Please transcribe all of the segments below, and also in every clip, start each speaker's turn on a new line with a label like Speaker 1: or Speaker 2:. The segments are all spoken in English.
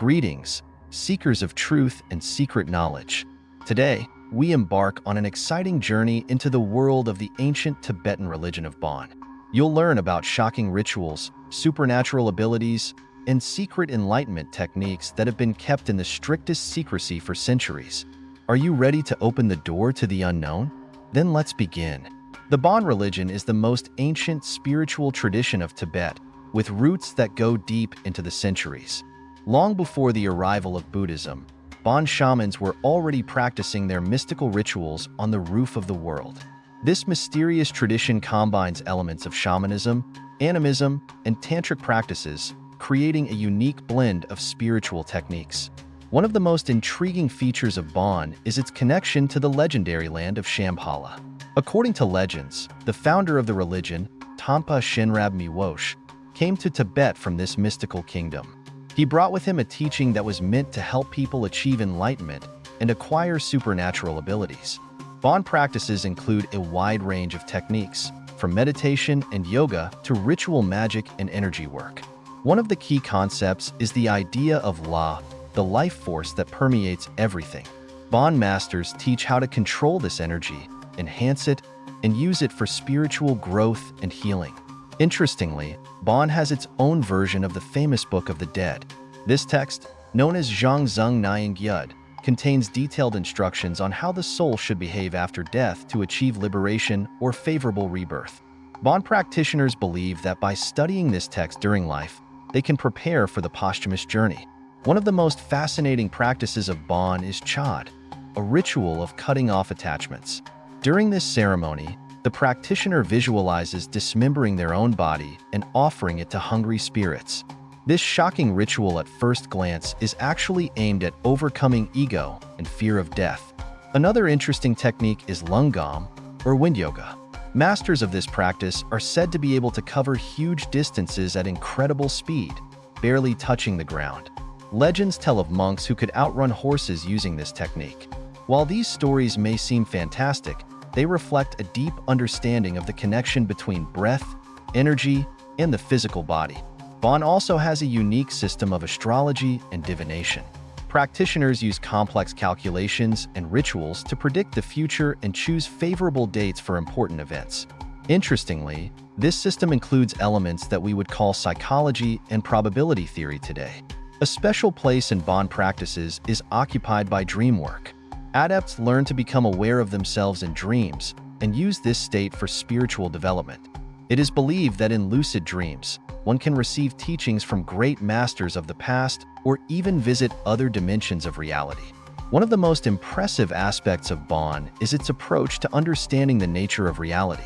Speaker 1: Greetings, seekers of truth and secret knowledge. Today, we embark on an exciting journey into the world of the ancient Tibetan religion of Bon. You'll learn about shocking rituals, supernatural abilities, and secret enlightenment techniques that have been kept in the strictest secrecy for centuries. Are you ready to open the door to the unknown? Then let's begin. The Bon religion is the most ancient spiritual tradition of Tibet, with roots that go deep into the centuries. Long before the arrival of Buddhism, Bon shamans were already practicing their mystical rituals on the roof of the world. This mysterious tradition combines elements of shamanism, animism, and tantric practices, creating a unique blend of spiritual techniques. One of the most intriguing features of Bon is its connection to the legendary land of Shambhala. According to legends, the founder of the religion, Tampa Shenrab Miwosh, came to Tibet from this mystical kingdom. He brought with him a teaching that was meant to help people achieve enlightenment and acquire supernatural abilities. Bon practices include a wide range of techniques, from meditation and yoga to ritual magic and energy work. One of the key concepts is the idea of La, the life force that permeates everything. Bon masters teach how to control this energy, enhance it, and use it for spiritual growth and healing. Interestingly, Bon has its own version of the famous Book of the Dead. This text, known as Zhangzheng Nying Yud, contains detailed instructions on how the soul should behave after death to achieve liberation or favorable rebirth. Bon practitioners believe that by studying this text during life, they can prepare for the posthumous journey. One of the most fascinating practices of Bon is Chad, a ritual of cutting off attachments. During this ceremony, the practitioner visualizes dismembering their own body and offering it to hungry spirits. This shocking ritual at first glance is actually aimed at overcoming ego and fear of death. Another interesting technique is lungam, or wind yoga. Masters of this practice are said to be able to cover huge distances at incredible speed, barely touching the ground. Legends tell of monks who could outrun horses using this technique. While these stories may seem fantastic, they reflect a deep understanding of the connection between breath, energy, and the physical body. Bon also has a unique system of astrology and divination. Practitioners use complex calculations and rituals to predict the future and choose favorable dates for important events. Interestingly, this system includes elements that we would call psychology and probability theory today. A special place in Bon practices is occupied by dream work. Adepts learn to become aware of themselves in dreams and use this state for spiritual development. It is believed that in lucid dreams, one can receive teachings from great masters of the past or even visit other dimensions of reality. One of the most impressive aspects of Bon is its approach to understanding the nature of reality.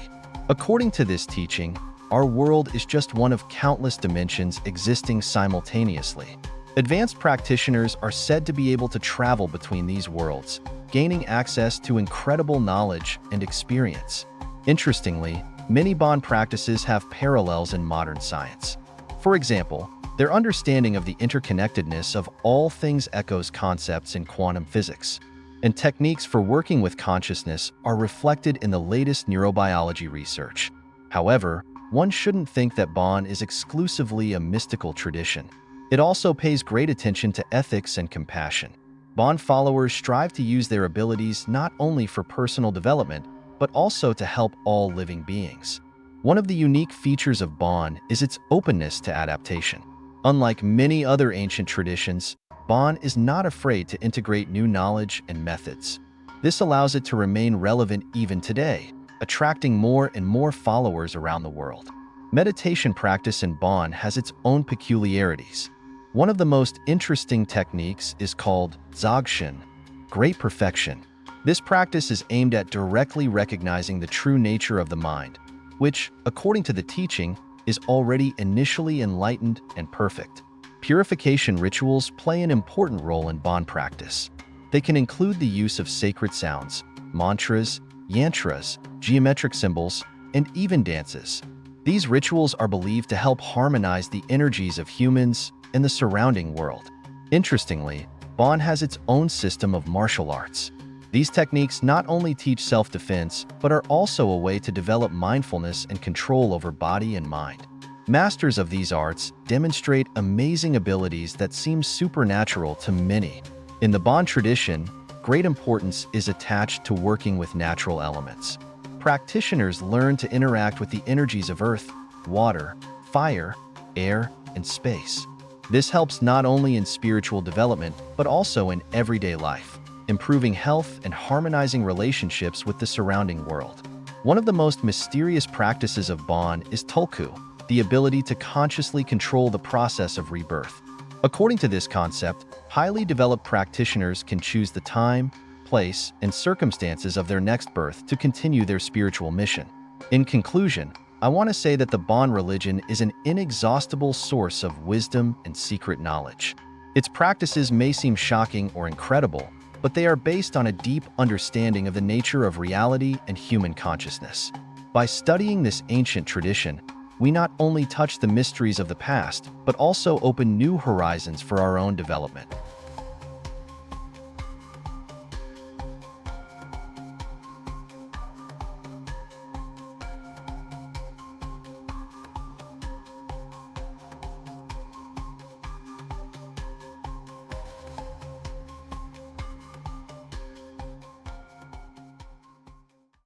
Speaker 1: According to this teaching, our world is just one of countless dimensions existing simultaneously. Advanced practitioners are said to be able to travel between these worlds, gaining access to incredible knowledge and experience. Interestingly, many Bon practices have parallels in modern science. For example, their understanding of the interconnectedness of all things echoes concepts in quantum physics, and techniques for working with consciousness are reflected in the latest neurobiology research. However, one shouldn't think that Bon is exclusively a mystical tradition. It also pays great attention to ethics and compassion. Bon followers strive to use their abilities not only for personal development, but also to help all living beings. One of the unique features of Bon is its openness to adaptation. Unlike many other ancient traditions, Bon is not afraid to integrate new knowledge and methods. This allows it to remain relevant even today, attracting more and more followers around the world. Meditation practice in Bon has its own peculiarities. One of the most interesting techniques is called Dzogchen, great perfection. This practice is aimed at directly recognizing the true nature of the mind, which, according to the teaching, is already initially enlightened and perfect. Purification rituals play an important role in Bon practice. They can include the use of sacred sounds, mantras, yantras, geometric symbols, and even dances. These rituals are believed to help harmonize the energies of humans and the surrounding world. Interestingly, Bon has its own system of martial arts. These techniques not only teach self-defense, but are also a way to develop mindfulness and control over body and mind. Masters of these arts demonstrate amazing abilities that seem supernatural to many. In the Bon tradition, great importance is attached to working with natural elements. Practitioners learn to interact with the energies of earth, water, fire, air, and space. This helps not only in spiritual development, but also in everyday life, improving health and harmonizing relationships with the surrounding world. One of the most mysterious practices of Bon is Tulku, the ability to consciously control the process of rebirth. According to this concept, highly developed practitioners can choose the time, place, and circumstances of their next birth to continue their spiritual mission. In conclusion, I want to say that the Bon religion is an inexhaustible source of wisdom and secret knowledge. Its practices may seem shocking or incredible, but they are based on a deep understanding of the nature of reality and human consciousness. By studying this ancient tradition, we not only touch the mysteries of the past, but also open new horizons for our own development.